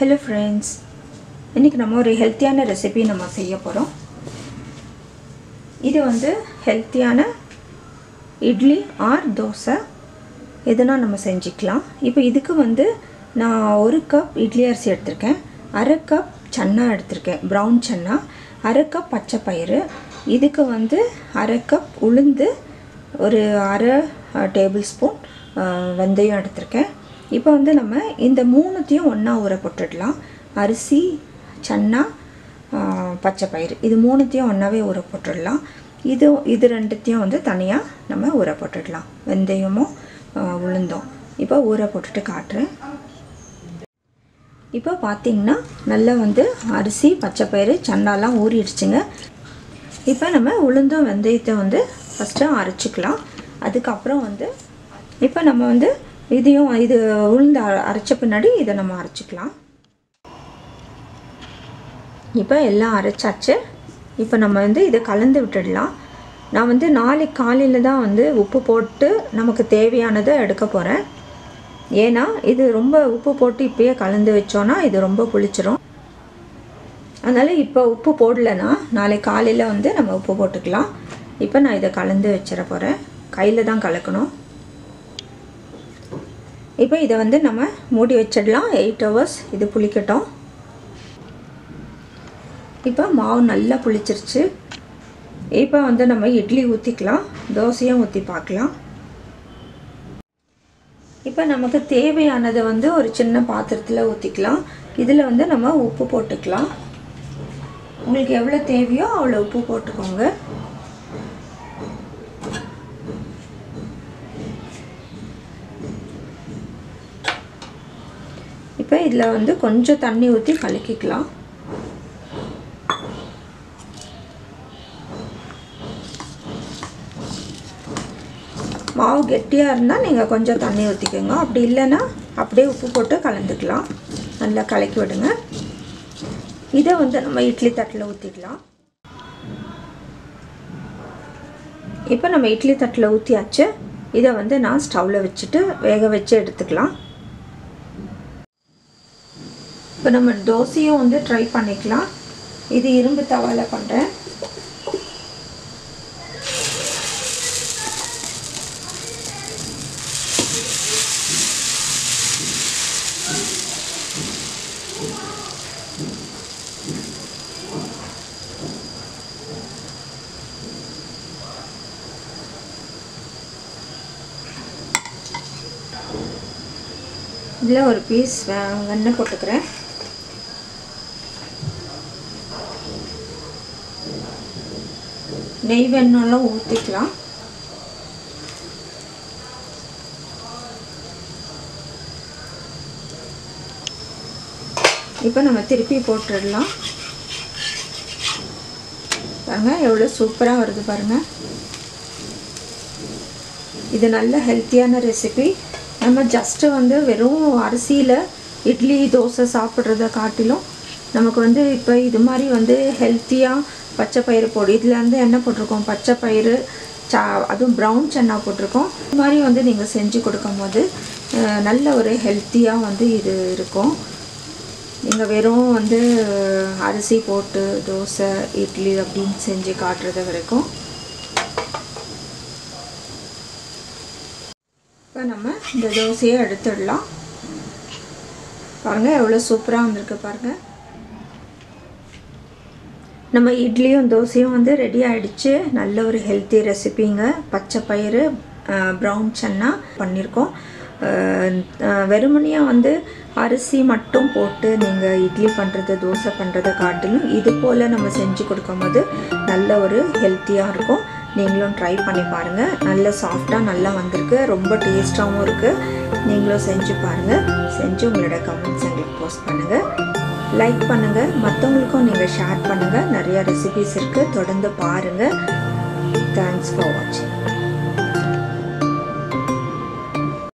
Hello friends, இன்னைக்கு நம்ம ஒரு ஹெல்த்தியான ரெசிபி நம்ம செய்ய போறோம். இது வந்து ஹெல்த்தியான இட்லி ஆர் தோசை எதுனா நம்ம செஞ்சிக்கலாம். இப்போ இதுக்கு வந்து நான் 1 கப் இட்லி அரிசி எடுத்துர்க்கேன், 1/2 கப் சன்னா எடுத்துர்க்கேன், brown சன்னா, 1/2 கப் பச்சை பயிறு, இதுக்கு வந்து 1/2 கப் உளுந்து, ஒரு 1/2 டேபிள் ஸ்பூன் வெந்தயம் எடுத்துர்க்கேன். இப்போ வந்து நம்ம இந்த மூணுத்தையும் ஒண்ணா ஊற போட்டுடலாம். அரிசி, சன்னா, பச்சை பயிறு இது மூணுத்தையும் ஒண்ணாவே ஊற போட்டுடலாம். இது ரெண்டுத்தையும் வந்து தனியா நம்ம ஊற போட்டுடலாம். வெந்தயமும் உளுந்தும் இப்போ ஊற போட்டுட்டு காட்டுறேன். இப்போ பாத்தீங்கன்னா நல்லா வந்து அரிசி, பச்சை பயிறு, சன்னாலாம் ஊறிடுச்சுங்க. இப்போ நம்ம உளுந்தும் வெந்தயத்தை வந்து ஃபர்ஸ்ட் அரைச்சுக்கலாம். அதுக்கு அப்புறம் வந்து இப்போ நம்ம வந்து இது உளுந்து அரைச்ச பின்னாடி இதை நம்ம அரைச்சுக்கலாம். இப்போ எல்லாம் அரைச்சாச்சு. இப்போ நம்ம வந்து இதை கலந்து விட்டுடலாம். நான் வந்து நாளைக்கு காலையில் தான் வந்து உப்பு போட்டு நமக்கு தேவையானதை எடுக்க போகிறேன். ஏன்னா இது ரொம்ப உப்பு போட்டு இப்போயே கலந்து வச்சோன்னா இது ரொம்ப புளிச்சிரும். அதனால் இப்போ உப்பு போடலைன்னா நாளைக்கு காலையில் வந்து நம்ம உப்பு போட்டுக்கலாம். இப்போ நான் இதை கலந்து வச்சிட போகிறேன். கையில் தான் கலக்கணும். இப்போ இதை வந்து நம்ம மூடி வச்சிடலாம். 8 hours இது புளிக்கட்டும். இப்போ மாவு நல்லா புளிச்சிருச்சு. இப்போ வந்து நம்ம இட்லி ஊற்றிக்கலாம், தோசையும் ஊற்றி பார்க்கலாம். இப்போ நமக்கு தேவையானதை வந்து ஒரு சின்ன பாத்திரத்தில் ஊற்றிக்கலாம். இதில் வந்து நம்ம உப்பு போட்டுக்கலாம். உங்களுக்கு எவ்வளோ தேவையோ அவ்வளோ உப்பு போட்டுக்கோங்க. இப்போ இதில் வந்து கொஞ்சம் தண்ணி ஊற்றி கலக்கிக்கலாம். மாவு கெட்டியாக இருந்தால் நீங்கள் கொஞ்சம் தண்ணி ஊற்றிக்கோங்க. அப்படி இல்லைன்னா அப்படியே உப்பு போட்டு கலந்துக்கலாம். நல்லா கலக்கி விடுங்க. இதை வந்து நம்ம இட்லி தட்டில் ஊற்றிக்கலாம். இப்போ நம்ம இட்லி தட்டில் ஊற்றியாச்சு. இதை வந்து நான் ஸ்டவ்வில் வச்சுட்டு வேக வச்சு எடுத்துக்கலாம். இப்போ நம்ம தோசையும் வந்து ட்ரை பண்ணிக்கலாம். இது இரும்பு தவால பண்ணுறேன். இதில் ஒரு பீஸ் வெண்ணெய் போட்டுக்கிறேன். நெய் வெண்ணெய்லாம் ஊற்றிக்கலாம். இப்போ நம்ம திருப்பி போட்டுடலாம். பாருங்க எவ்வளோ சூப்பராக வருது பாருங்க. இது நல்ல ஹெல்த்தியான ரெசிபி. நம்ம ஜஸ்ட்டு வந்து வெறும் அரிசியில் இட்லி தோசை சாப்பிட்றத காட்டிலும் நமக்கு வந்து இப்போ இது மாதிரி வந்து ஹெல்த்தியாக பச்சை பயிறு போடு. இதில் வந்து என்ன போட்டிருக்கோம், பச்சை பயிறு, அதுவும் ப்ரௌன் சன்னா போட்டிருக்கோம். இது மாதிரி வந்து நீங்கள் செஞ்சு கொடுக்கும் போது நல்ல ஒரு ஹெல்த்தியாக வந்து இது இருக்கும். நீங்கள் வெறும் வந்து அரிசி போட்டு தோசை இட்லி அப்படின்னு செஞ்சு காட்டுறது வரைக்கும். இப்போ நம்ம இந்த தோசையை எடுத்துடலாம். பாருங்கள் எவ்வளோ சூப்பராக வந்திருக்கு பாருங்கள். நம்ம இட்லியும் தோசையும் வந்து ரெடி ஆகிடுச்சு. நல்ல ஒரு ஹெல்த்தி ரெசிபிங்க. பச்சை பயிறு, ப்ரௌன் சன்னா பண்ணியிருக்கோம். வெறுமனையாக வந்து அரிசி மட்டும் போட்டு நீங்கள் இட்லி பண்ணுறது தோசை பண்ணுறதை காட்டிலும் இது போல் நம்ம செஞ்சு கொடுக்கும்போது நல்ல ஒரு ஹெல்த்தியாக இருக்கும். நீங்களும் ட்ரை பண்ணி பாருங்கள். நல்ல சாஃப்டாக நல்லா வந்திருக்கு. ரொம்ப டேஸ்ட்டாகவும் இருக்குது. நீங்களும் செஞ்சு பாருங்கள். செஞ்சு உங்களோட கமெண்ட்ஸ் எங்களுக்கு போஸ்ட் பண்ணுங்கள். லைக் பண்ணுங்கள். மற்றவங்களுக்கும் நீங்கள் ஷேர் பண்ணுங்கள். நிறையா ரெசிபிஸ் இருக்குது. தொடர்ந்து பாருங்கள். தேங்க்ஸ் ஃபார் வாட்சிங்.